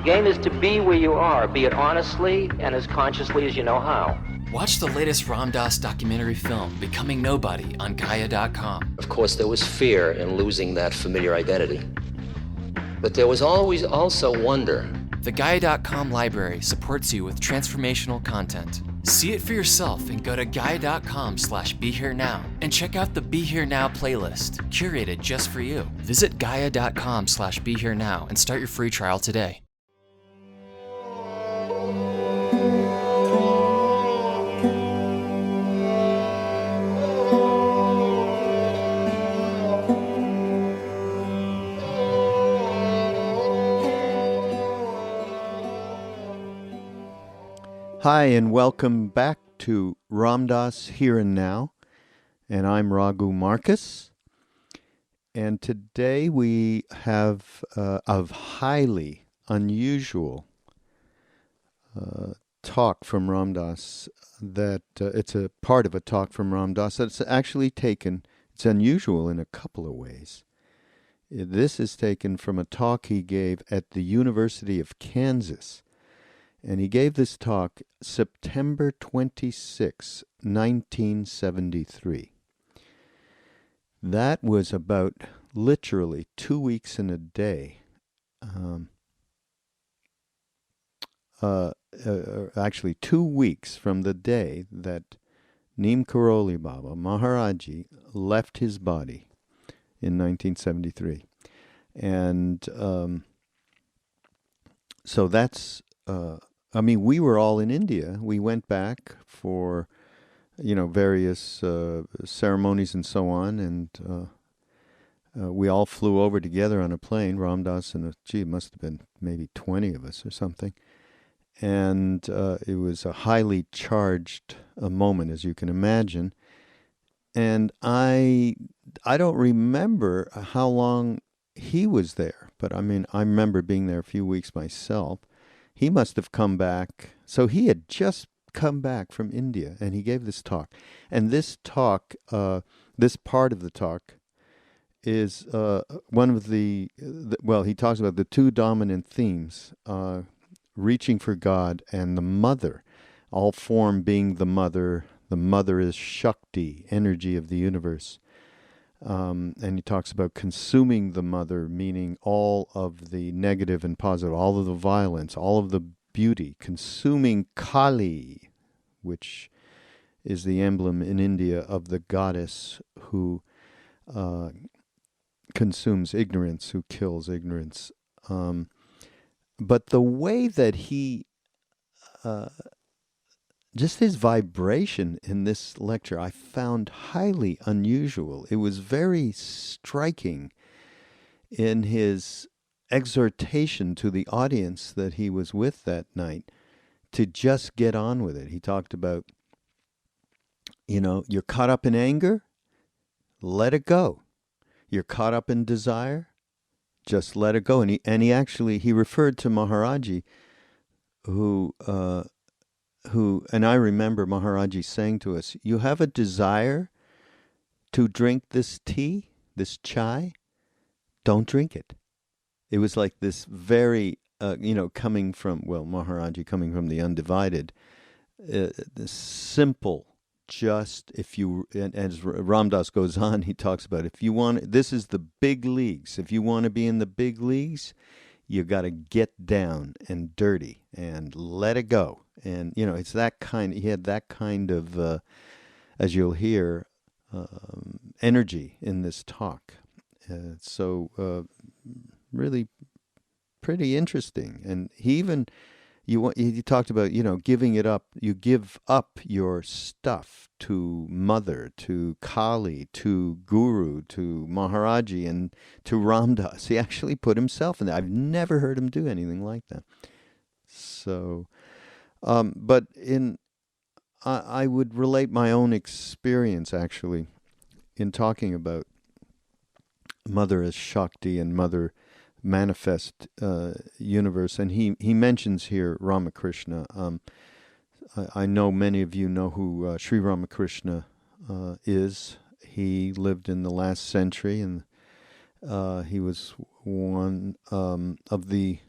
The game is to be where you are, be it honestly and as consciously as you know how. Watch the latest Ram Dass documentary film, Becoming Nobody, on Gaia.com. Of course, there was fear in losing that familiar identity. But there was always also wonder. The Gaia.com library supports you with transformational content. See it for yourself and go to Gaia.com/BeHereNow and check out the Be Here Now playlist, curated just for you. Visit Gaia.com/BeHereNow and start your free trial today. Hi, and welcome back to Ram Dass Here and Now, and I'm Raghu Marcus. And today we have a highly unusual talk from Ram Dass. That it's a part of a talk from Ram Dass that's actually taken. It's unusual in a couple of ways. This is taken from a talk he gave at the University of Kansas. And he gave this talk September 26, 1973. That was about literally 2 weeks and a day. Actually, 2 weeks from the day that Neem Karoli Baba, Maharaji, left his body in 1973. And so that's... we were all in India. We went back for, various ceremonies and so on, and we all flew over together on a plane, Ram Dass and it must have been maybe 20 of us or something. And it was a highly charged moment, as you can imagine. And I don't remember how long he was there, but I remember being there a few weeks myself. He must have come back. So he had just come back from India, and he gave this talk. And this talk, this part of the talk, is one of he talks about the two dominant themes, reaching for God and the mother, all form being the mother. The mother is Shakti, energy of the universe. And he talks about consuming the mother, meaning all of the negative and positive, all of the violence, all of the beauty, consuming Kali, which is the emblem in India of the goddess who consumes ignorance, who kills ignorance. But the way that he... just his vibration in this lecture I found highly unusual. It was very striking in his exhortation to the audience that he was with that night to just get on with it. He talked about, you're caught up in anger, let it go. You're caught up in desire, just let it go. And he referred to Maharaji, who, and I remember Maharaji saying to us, you have a desire to drink this tea, this chai, don't drink it. It was like this very, coming from the undivided, this simple, just if you, and as Ram Dass goes on, he talks about this is the big leagues. If you want to be in the big leagues, you got to get down and dirty and let it go. And, it's that kind, he had that kind of, as you'll hear, energy in this talk. So really pretty interesting. And he even, he talked about, giving it up. You give up your stuff to Mother, to Kali, to Guru, to Maharaji, and to Ram Dass. He actually put himself in there. I've never heard him do anything like that. So, but I would relate my own experience, actually, in talking about Mother as Shakti and Mother manifest universe. And he mentions here Ramakrishna. I know many of you know who Sri Ramakrishna is. He lived in the last century, and he was one of the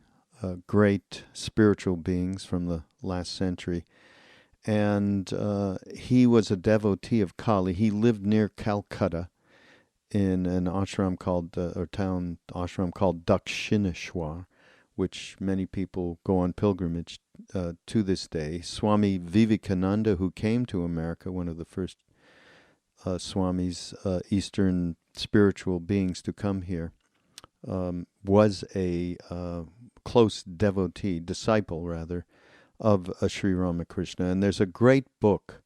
great spiritual beings from the last century. And he was a devotee of Kali. He lived near Calcutta in an ashram called, or town ashram called Dakshineshwar, which many people go on pilgrimage to this day. Swami Vivekananda, who came to America, one of the first Swamis, Eastern spiritual beings to come here, was a close devotee, disciple rather, of Sri Ramakrishna. And there's a great book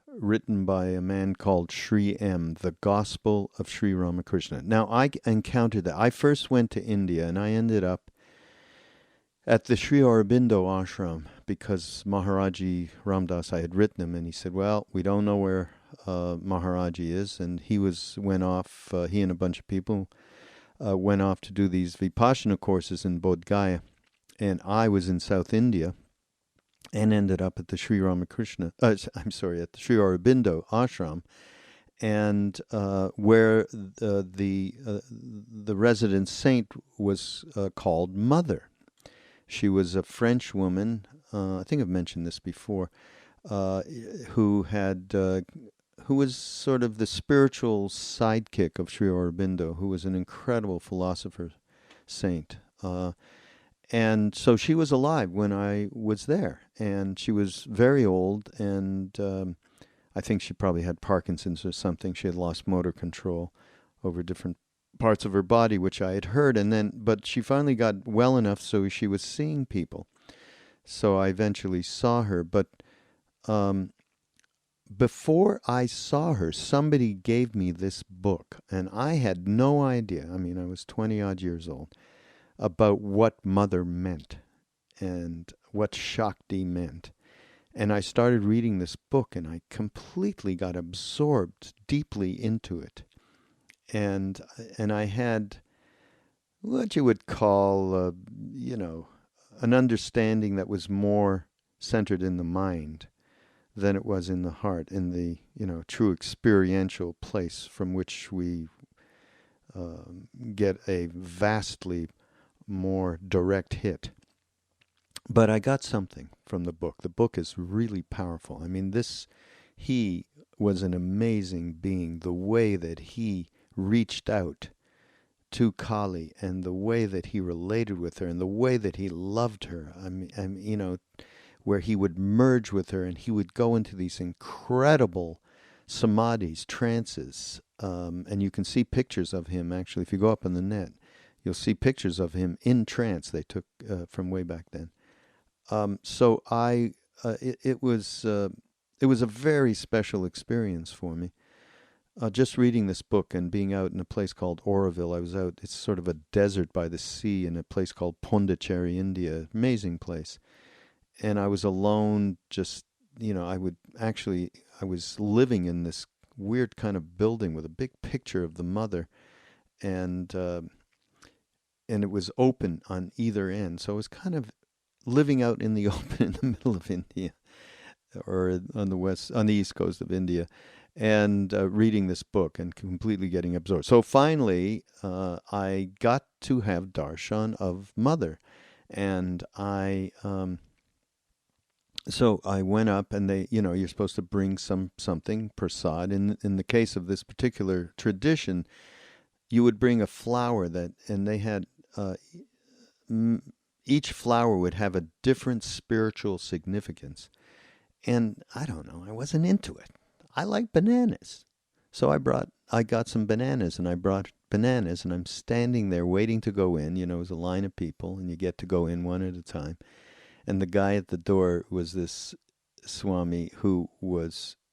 written by a man called Sri M., The Gospel of Sri Ramakrishna. Now, I encountered that. I first went to India, and I ended up at the Sri Aurobindo ashram because Maharaji Ramdas, I had written him, and he said, well, we don't know where Maharaji is. And he went off, he and a bunch of people went off to do these Vipassana courses in Bodh Gaya. And I was in South India and ended up at the Sri Ramakrishna, at the Sri Aurobindo ashram, and where the resident saint was called Mother. She was a French woman, I think I've mentioned this before, who was sort of the spiritual sidekick of Sri Aurobindo, who was an incredible philosopher saint. And so she was alive when I was there, and she was very old, and I think she probably had Parkinson's or something. She had lost motor control over different parts of her body, which I had heard, but she finally got well enough so she was seeing people. So I eventually saw her, but before I saw her, somebody gave me this book, and I had no idea. I mean, I was 20-odd years old, about what Mother meant and what Shakti meant. And I started reading this book, and I completely got absorbed deeply into it. And I had what you would call, an understanding that was more centered in the mind than it was in the heart, in the, true experiential place from which we get a vastly more direct hit. But I got something from the book. The book is really powerful. I mean, he was an amazing being. The way that he reached out to Kali and the way that he related with her and the way that he loved her. I mean, where he would merge with her and he would go into these incredible samadhis, trances. And you can see pictures of him, actually, if you go up on the net. You'll see pictures of him in trance they took from way back then. So it was a very special experience for me. Just reading this book and being out in a place called Oroville. I was out, it's sort of a desert by the sea in a place called Pondicherry, India. Amazing place. And I was alone, just, I was living in this weird kind of building with a big picture of the Mother. And it was open on either end. So I was kind of living out in the open in the middle of India, or on the east coast of India, and reading this book and completely getting absorbed. So finally, I got to have darshan of Mother, and so I went up, and they, you're supposed to bring something prasad. In the case of this particular tradition, you would bring a flower and they had each flower would have a different spiritual significance. And I don't know, I wasn't into it. I like bananas. So I got some bananas, and I brought bananas, and I'm standing there waiting to go in. It was a line of people, and you get to go in one at a time. And the guy at the door was this Swami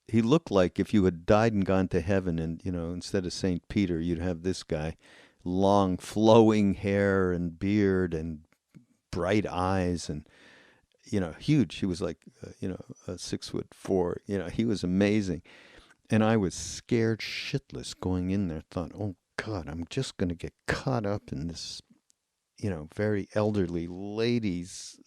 he looked like if you had died and gone to heaven, and, instead of St. Peter, you'd have this guy, long flowing hair and beard and bright eyes and, huge. He was like, 6'4", he was amazing. And I was scared shitless going in there, thought, oh God, I'm just going to get caught up in this, very elderly lady's,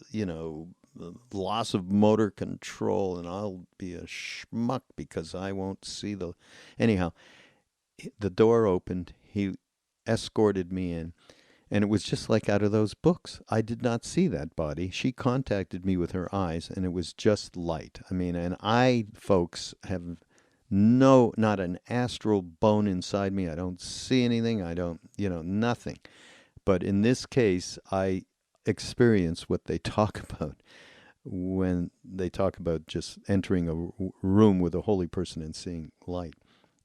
loss of motor control, and I'll be a schmuck because I won't see anyhow, the door opened, he escorted me in, And it was just like out of those books. I did not see that body. She contacted me with her eyes, and it was just light. I mean, and I, folks, have not an astral bone inside me. I don't see anything. I don't, nothing. But in this case, I experience what they talk about when they talk about just entering a room with a holy person and seeing light.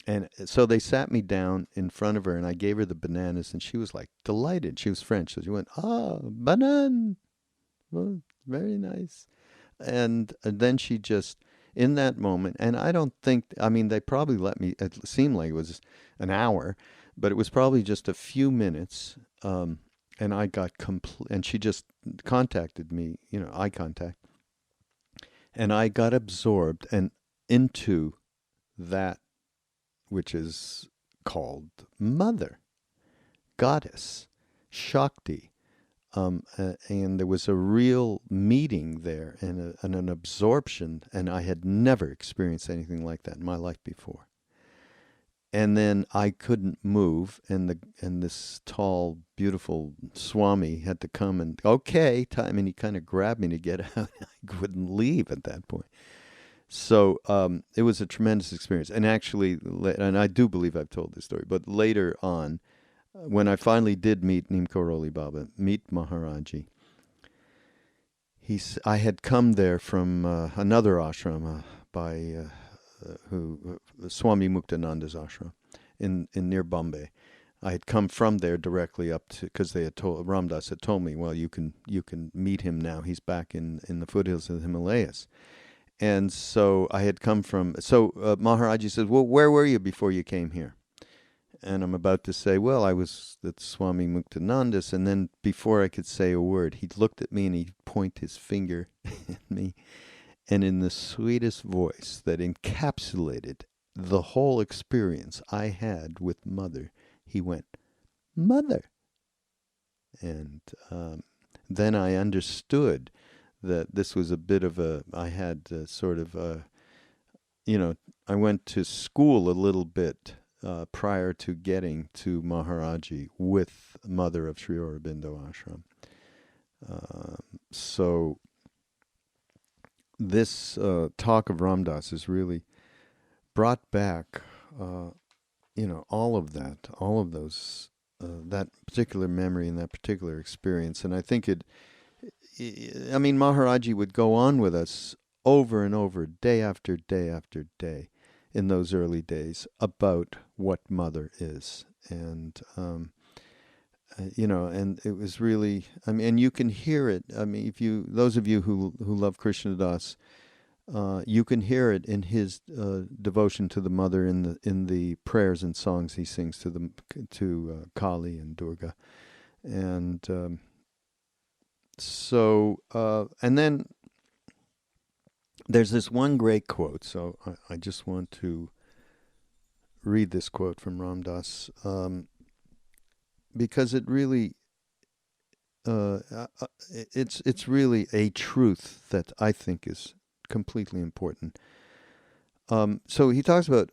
And so they sat me down in front of her, and I gave her the bananas, and she was like delighted. She was French, so she went, banan. Well, very nice. And then she just, in that moment, and I don't think, they probably let me, it seemed like it was an hour, but it was probably just a few minutes, and I got and she just contacted me, eye contact, and I got absorbed and into that which is called Mother, Goddess, Shakti. And there was a real meeting there and an absorption, and I had never experienced anything like that in my life before. And then I couldn't move, and this tall, beautiful Swami had to come and, okay, time, and he kind of grabbed me to get out. I couldn't leave at that point. So it was a tremendous experience. And actually, and I do believe I've told this story, but later on, when I finally did meet Neem Karoli Baba, meet Maharaji, I had come there from another ashram by Swami Muktananda's ashram in near Bombay. I had come from there directly up to, because they had told, Ramdas had told me, well, you can meet him now. He's back in the foothills of the Himalayas. And so I had come from, Maharaji says, well, where were you before you came here? And I'm about to say, well, I was at Swami Muktananda's. And then before I could say a word, he looked at me and he pointed his finger at me. And in the sweetest voice that encapsulated the whole experience I had with Mother, he went, Mother. And then I understood that this was a bit of I had I went to school a little bit prior to getting to Maharaji with Mother of Sri Aurobindo Ashram. So this talk of Ramdas has really brought back, all of that, all of those, that particular memory and that particular experience. And I think Maharaji would go on with us over and over, day after day after day, in those early days, about what Mother is. And, and it was really, and you can hear it. Those of you who love Krishna Das, you can hear it in his devotion to the Mother in the prayers and songs he sings to Kali and Durga. And and then there's this one great quote, so I just want to read this quote from Ram Dass, because it really, it's really a truth that I think is completely important. So he talks about,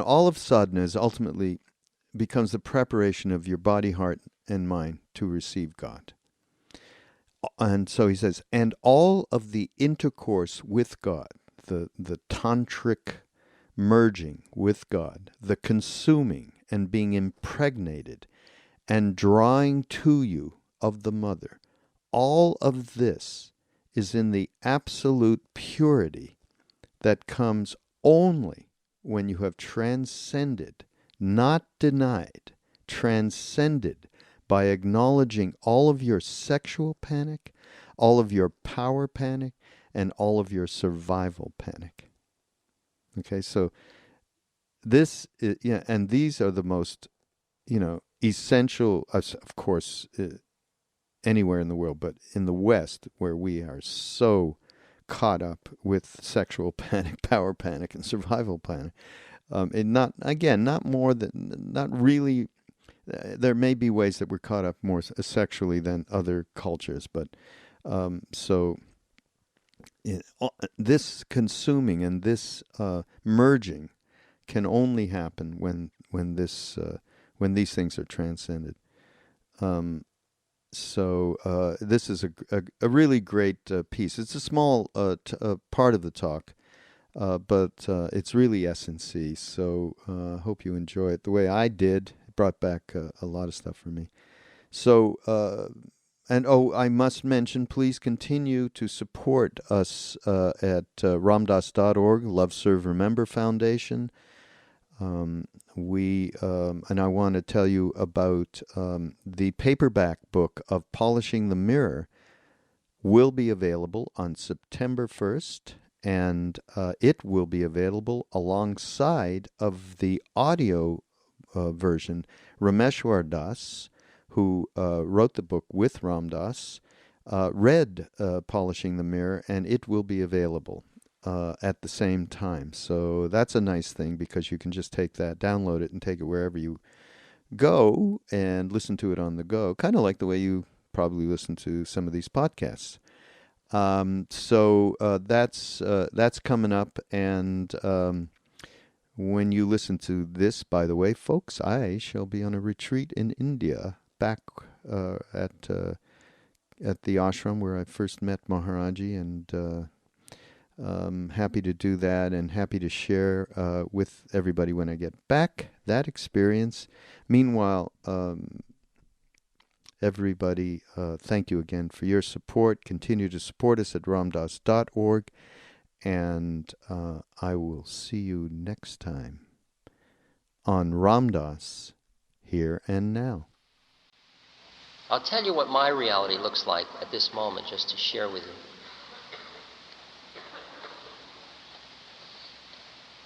all of sadhana ultimately becomes the preparation of your body, heart, and mind to receive God. And so he says, and all of the intercourse with God, the tantric merging with God, the consuming and being impregnated and drawing to you of the Mother, all of this is in the absolute purity that comes only when you have transcended, not denied, transcended, by acknowledging all of your sexual panic, all of your power panic, and all of your survival panic. Okay, so this is, and these are the most, essential, of course, anywhere in the world, but in the West, where we are so caught up with sexual panic, power panic, and survival panic. Not really. There may be ways that we're caught up more sexually than other cultures, but this consuming and this merging can only happen when these things are transcended. So this is a really great piece. It's a small part of the talk, but it's really S&C. So hope you enjoy it the way I did. It brought back a lot of stuff for me. So, I must mention, please continue to support us at ramdas.org, Love, Serve, Remember Foundation. And I want to tell you about the paperback book of Polishing the Mirror will be available on September 1st, and it will be available alongside of the audio version. Rameshwar Das, who wrote the book with Ram Dass, read Polishing the Mirror, and it will be available at the same time. So that's a nice thing, because you can just take that, download it, and take it wherever you go and listen to it on the go, kind of like the way you probably listen to some of these podcasts. So that's coming up, and when you listen to this, by the way, folks, I shall be on a retreat in India, back at the ashram where I first met Maharaji, and happy to do that, and happy to share with everybody when I get back that experience. Meanwhile, everybody, thank you again for your support. Continue to support us at ramdas.org, and I will see you next time on Ram Dass, Here and Now. I'll tell you what my reality looks like at this moment, just to share with you.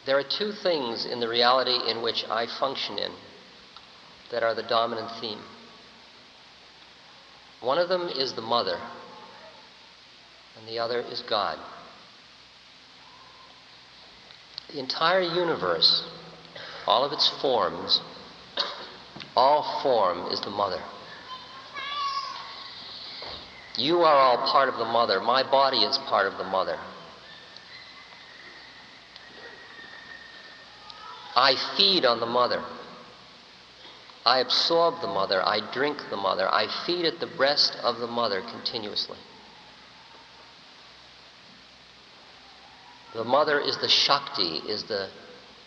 There are two things in the reality in which I function in that are the dominant theme. One of them is the mother, and the other is God. The entire universe, all of its forms, all form is the mother. You are all part of the mother. My body is part of the mother. I feed on the mother. I absorb the mother. I drink the mother. I feed at the breast of the mother continuously. The mother is the Shakti, is the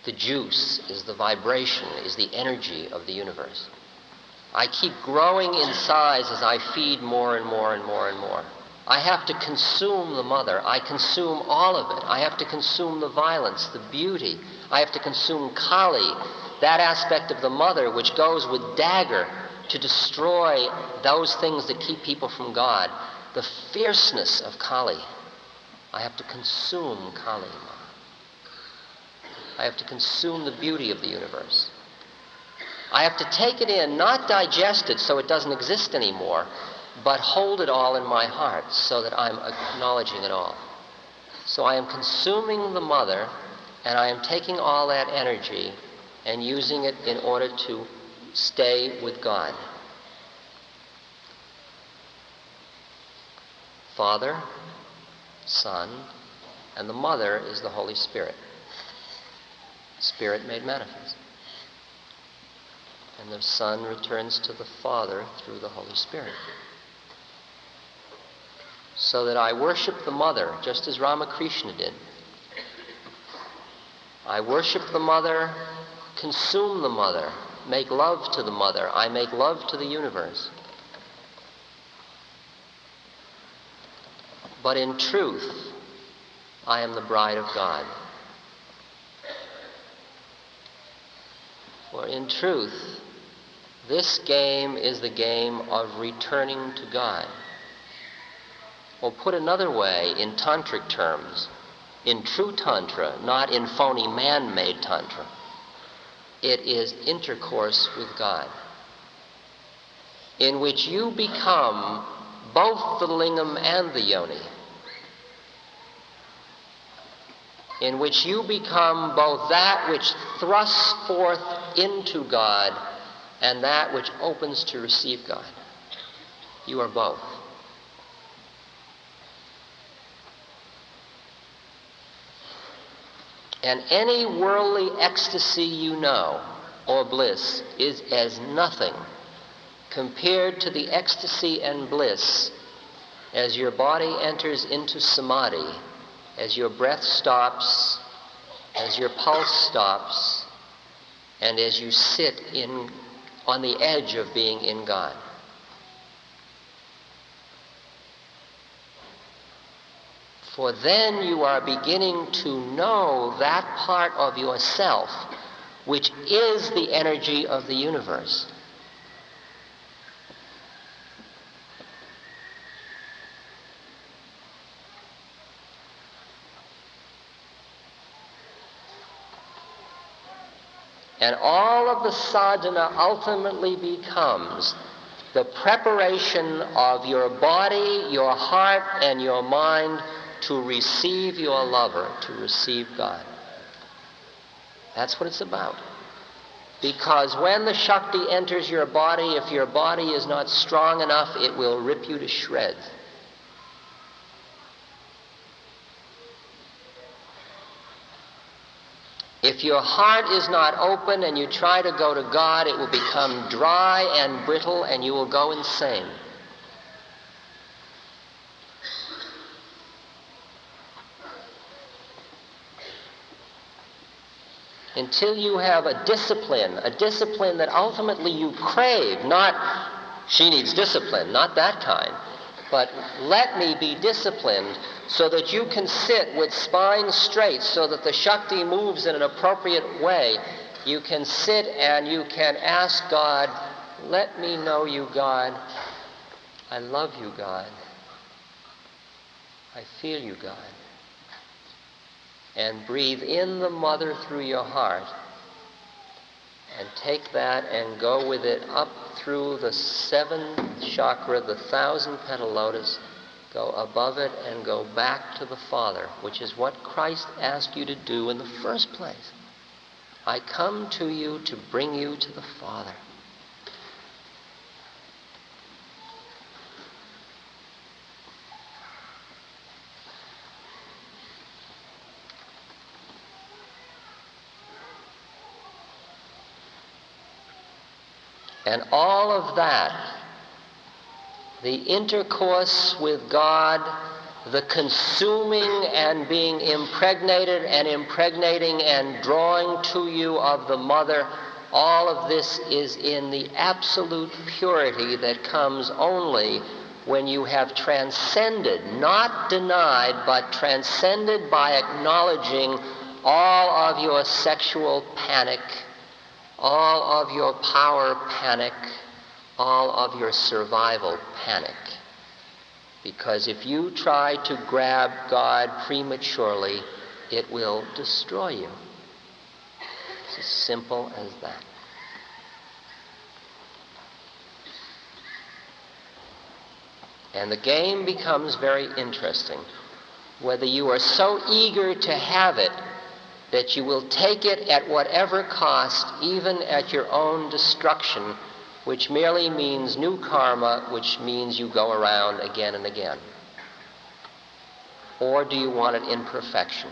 juice, is the vibration, is the energy of the universe. I keep growing in size as I feed more and more and more and more. I have to consume the mother. I consume all of it. I have to consume the violence, the beauty. I have to consume Kali, that aspect of the mother which goes with dagger to destroy those things that keep people from God. The fierceness of Kali. I have to consume Kali. I have to consume the beauty of the universe. I have to take it in, not digest it so it doesn't exist anymore, but hold it all in my heart so that I'm acknowledging it all. So I am consuming the mother, and I am taking all that energy and using it in order to stay with God. Father, Son, and the mother is the Holy Spirit. Spirit made manifest. And the Son returns to the Father through the Holy Spirit. So that I worship the mother just as Ramakrishna did. I worship the mother, consume the mother, make love to the mother. I make love to the universe. But in truth, I am the bride of God. For in truth, this game is the game of returning to God. Or put another way, in tantric terms, in true tantra, not in phony man-made tantra, it is intercourse with God, in which you become both the lingam and the yoni, in which you become both that which thrusts forth into God and that which opens to receive God. You are both. And any worldly ecstasy you know, or bliss, is as nothing compared to the ecstasy and bliss as your body enters into samadhi, as your breath stops, as your pulse stops, and as you sit on the edge of being in God. For then you are beginning to know that part of yourself which is the energy of the universe. And all of the sadhana ultimately becomes the preparation of your body, your heart, and your mind to receive your lover, to receive God. That's what it's about. Because when the Shakti enters your body, if your body is not strong enough, it will rip you to shreds. If your heart is not open and you try to go to God, it will become dry and brittle and you will go insane. Until you have a discipline that ultimately you crave, not she needs discipline, not that kind, but let me be disciplined so that you can sit with spine straight, so that the Shakti moves in an appropriate way. You can sit and you can ask God, let me know you, God. I love you, God. I feel you, God. And breathe in the mother through your heart, and take that and go with it up through the 7th chakra, the 1,000-petal lotus, go above it and go back to the Father, which is what Christ asked you to do in the first place. I come to you to bring you to the Father. And all of that, the intercourse with God, the consuming and being impregnated and impregnating and drawing to you of the mother, all of this is in the absolute purity that comes only when you have transcended, not denied, but transcended by acknowledging all of your sexual panic, all of your power panic, all of your survival panic. Because if you try to grab God prematurely, it will destroy you. It's as simple as that. And the game becomes very interesting. Whether you are so eager to have it that you will take it at whatever cost, even at your own destruction, which merely means new karma, which means you go around again and again. Or do you want it in perfection?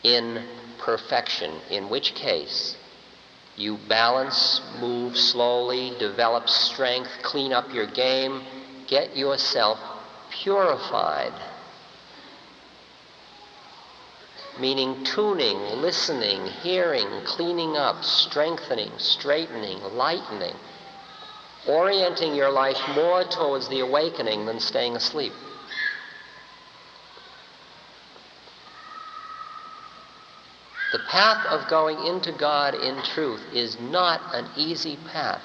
In perfection, in which case you balance, move slowly, develop strength, clean up your game, get yourself purified. Meaning tuning, listening, hearing, cleaning up, strengthening, straightening, lightening, orienting your life more towards the awakening than staying asleep. The path of going into God in truth is not an easy path.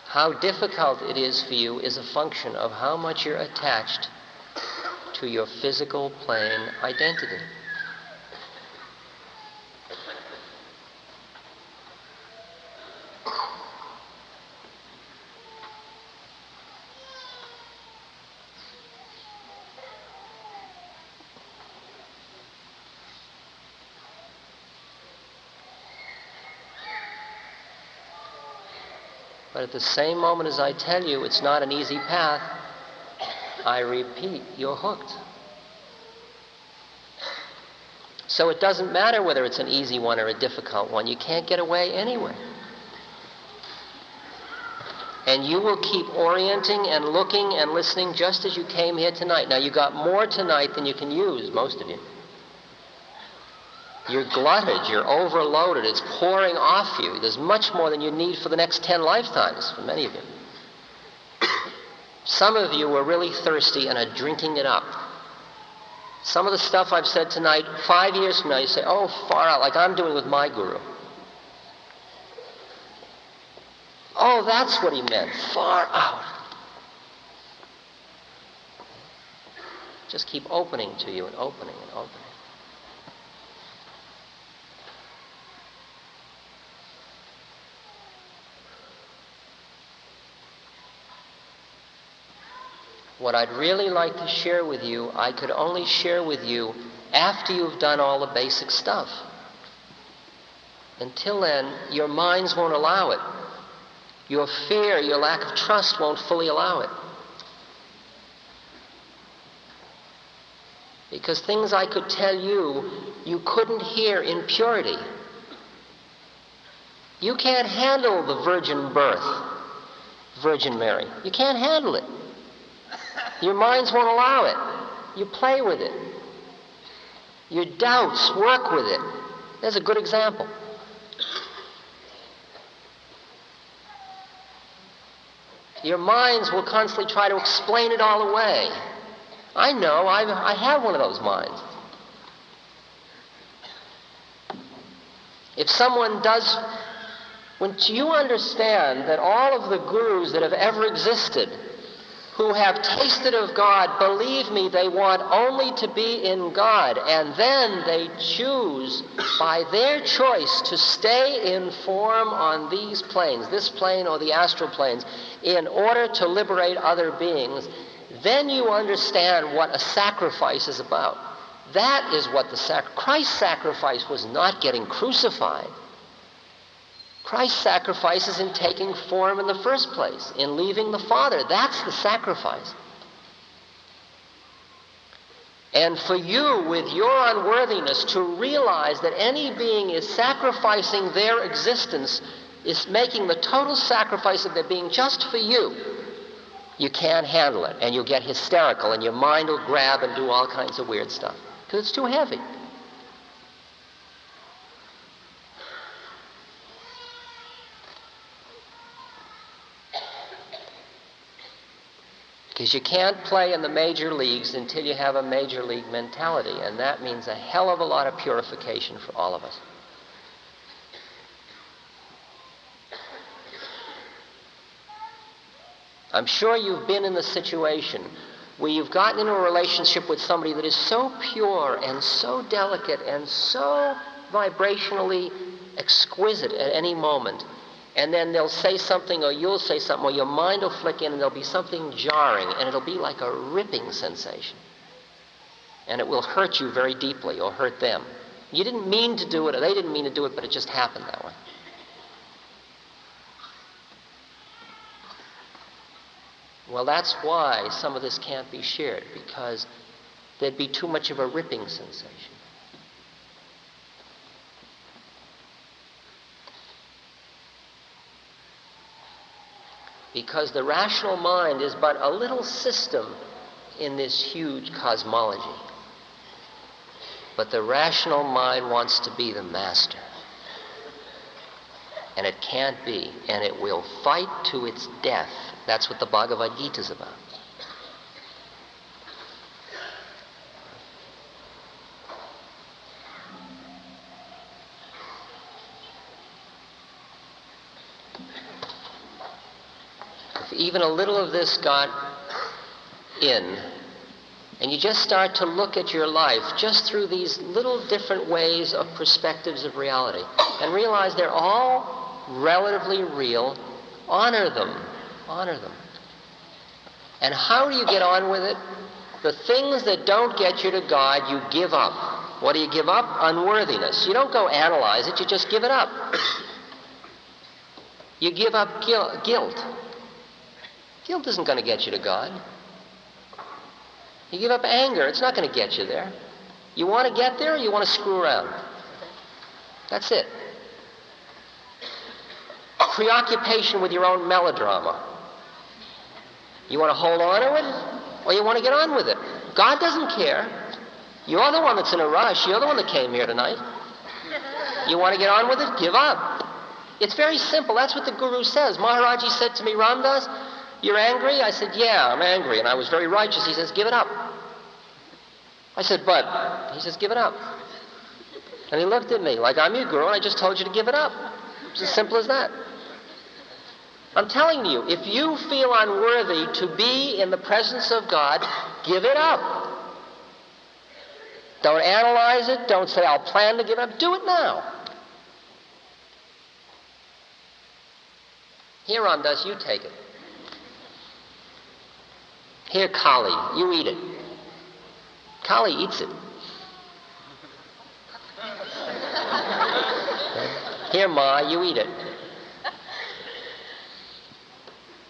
How difficult it is for you is a function of how much you're attached to your physical plane identity. But at the same moment as I tell you it's not an easy path, I repeat, you're hooked. So it doesn't matter whether it's an easy one or a difficult one. You can't get away anyway. And you will keep orienting and looking and listening just as you came here tonight. Now, you got more tonight than you can use, most of you. You're glutted, you're overloaded, it's pouring off you. There's much more than you need for the next 10 lifetimes, for many of you. Some of you were really thirsty and are drinking it up. Some of the stuff I've said tonight, 5 years from now, you say, oh, far out, like I'm doing with my guru. Oh, that's what he meant, far out. Just keep opening to you and opening and opening. What I'd really like to share with you, I could only share with you after you've done all the basic stuff. Until then, your minds won't allow it. Your fear, your lack of trust won't fully allow it. Because things I could tell you, you couldn't hear in purity. You can't handle the virgin birth, Virgin Mary. You can't handle it. Your minds won't allow it. You play with it. Your doubts work with it. There's a good example. Your minds will constantly try to explain it all away. I know, I have one of those minds. If someone does, when you understand that all of the gurus that have ever existed who have tasted of God, believe me, they want only to be in God, and then they choose by their choice to stay in form on these planes, this plane or the astral planes, in order to liberate other beings, then you understand what a sacrifice is about. That is what Christ's sacrifice was not getting crucified. Christ's sacrifice is in taking form in the first place, in leaving the Father. That's the sacrifice. And for you, with your unworthiness, to realize that any being is sacrificing their existence, is making the total sacrifice of their being just for you, you can't handle it, and you'll get hysterical, and your mind will grab and do all kinds of weird stuff, because it's too heavy. Because you can't play in the major leagues until you have a major league mentality, and that means a hell of a lot of purification for all of us. I'm sure you've been in the situation where you've gotten into a relationship with somebody that is so pure and so delicate and so vibrationally exquisite at any moment, and then they'll say something or you'll say something or your mind will flick in and there'll be something jarring and it'll be like a ripping sensation. And it will hurt you very deeply or hurt them. You didn't mean to do it or they didn't mean to do it, but it just happened that way. Well, that's why some of this can't be shared, because there'd be too much of a ripping sensation. Because the rational mind is but a little system in this huge cosmology. But the rational mind wants to be the master. And it can't be, and it will fight to its death. That's what the Bhagavad Gita is about. If even a little of this got in, and you just start to look at your life just through these little different ways of perspectives of reality, and realize they're all relatively real, honor them. Honor them. And how do you get on with it? The things that don't get you to God, you give up. What do you give up? Unworthiness. You don't go analyze it, you just give it up. You give up guilt. Guilt isn't going to get you to God. You give up anger, it's not going to get you there. You want to get there or you want to screw around? That's it. Preoccupation with your own melodrama. You want to hold on to it or you want to get on with it? God doesn't care. You're the one that's in a rush. You're the one that came here tonight. You want to get on with it? Give up. It's very simple. That's what the Guru says. Maharaji said to me, Ramdas, you're angry? I said, yeah, I'm angry. And I was very righteous. He says, give it up. I said, but. He says, give it up. And he looked at me like, I'm your Guru and I just told you to give it up. It's as simple as that. I'm telling you, if you feel unworthy to be in the presence of God, give it up. Don't analyze it. Don't say, I'll plan to give it up. Do it now. Here, Ramdas, you take it. Here, Kali, you eat it. Kali eats it. Here, Ma, you eat it.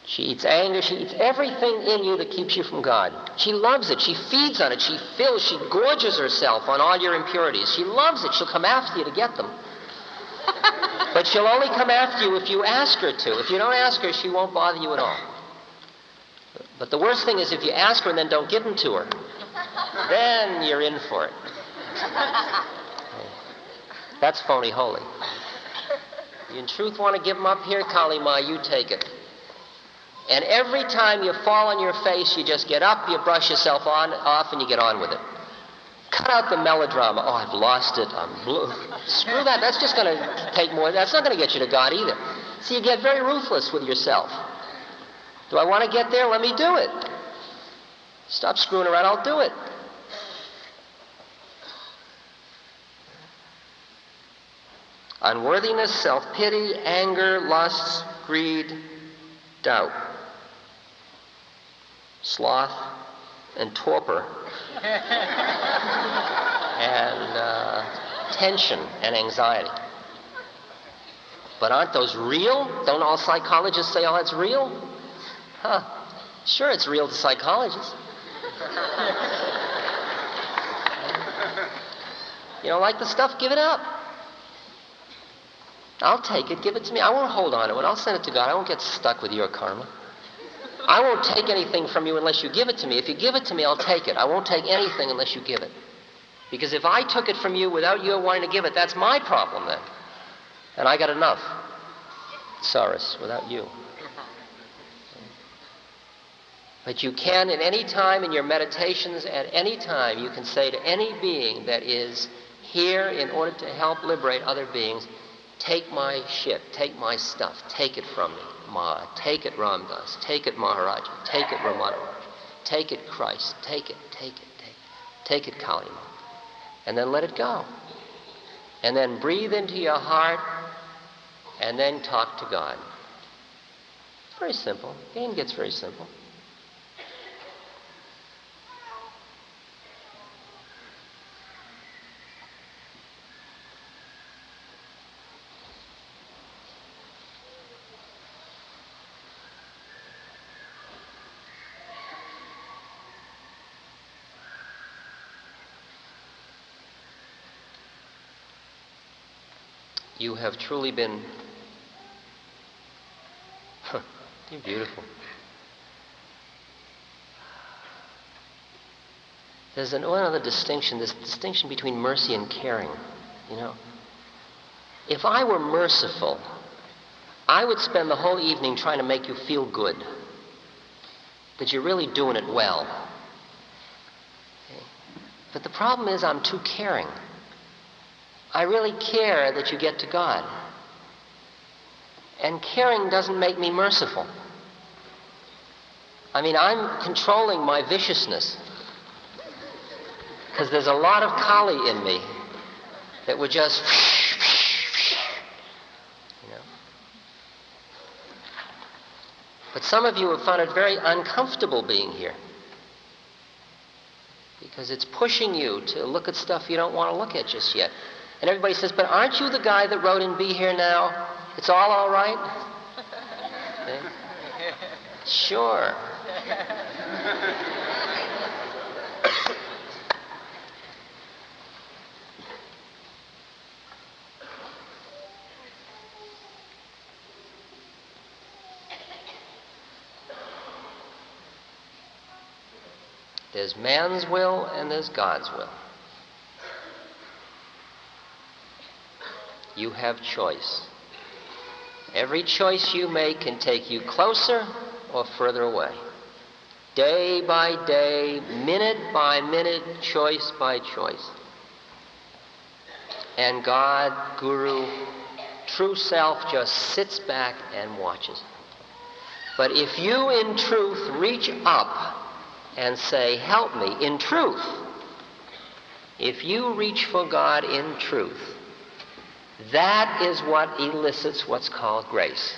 She eats anger. She eats everything in you that keeps you from God. She loves it. She feeds on it. She fills. She gorges herself on all your impurities. She loves it. She'll come after you to get them. But she'll only come after you if you ask her to. If you don't ask her, she won't bother you at all. But the worst thing is if you ask her and then don't give them to her. Then you're in for it. That's phony holy. You in truth want to give them up here, Kali Ma, you take it. And every time you fall on your face, you just get up, you brush yourself off, and you get on with it. Cut out the melodrama. Oh, I've lost it. I'm blue. Screw that. That's just going to take more. That's not going to get you to God either. So you get very ruthless with yourself. Do I want to get there? Let me do it. Stop screwing around. I'll do it. Unworthiness, self-pity, anger, lust, greed, doubt, sloth, and torpor, and tension and anxiety. But aren't those real? Don't all psychologists say, oh, that's real? Huh. Sure, it's real to psychologists. You don't like the stuff? Give it up. I'll take it. Give it to me. I won't hold on to it. I'll send it to God. I won't get stuck with your karma. I won't take anything from you unless you give it to me. If you give it to me, I'll take it. I won't take anything unless you give it. Because if I took it from you without you wanting to give it, that's my problem then. And I got enough sorrows without you. But you can at any time in your meditations, at any time, you can say to any being that is here in order to help liberate other beings, take my shit, take my stuff, take it from me, Ma, take it Ramdas, take it Maharaji, take it Ramanaraj, take it Christ, take it, take it Kali Ma. And then let it go. And then breathe into your heart, and then talk to God. Very simple. The game gets very simple. You have truly been, you're beautiful. There's one other distinction, this distinction between mercy and caring, you know. If I were merciful, I would spend the whole evening trying to make you feel good, that you're really doing it well. Okay? But the problem is I'm too caring. I really care that you get to God. And caring doesn't make me merciful. I mean, I'm controlling my viciousness. Because there's a lot of Kali in me that would just, you know. But some of you have found it very uncomfortable being here. Because it's pushing you to look at stuff you don't want to look at just yet. And everybody says, but aren't you the guy that wrote in Be Here Now? It's all right? Okay? Sure. There's man's will and there's God's will. You have choice. Every choice you make can take you closer or further away. Day by day, minute by minute, choice by choice. And God, Guru, true self just sits back and watches. But if you in truth reach up and say, help me, in truth, if you reach for God in truth, that is what elicits what's called grace.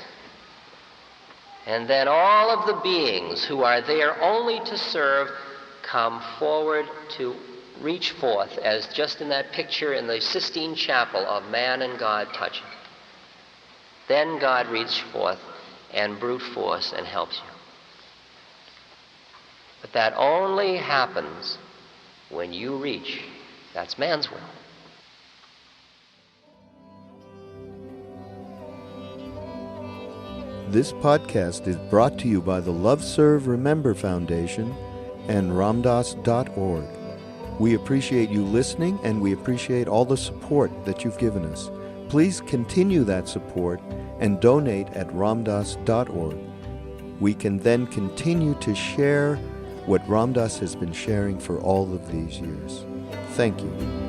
And then all of the beings who are there only to serve come forward to reach forth, as just in that picture in the Sistine Chapel of man and God touching. Then God reaches forth and brute force and helps you. But that only happens when you reach. That's man's will. This podcast is brought to you by the Love Serve Remember Foundation and ramdas.org. We appreciate you listening, and we appreciate all the support that you've given us. Please continue that support and donate at ramdas.org. We can then continue to share what Ram Dass has been sharing for all of these years. Thank you.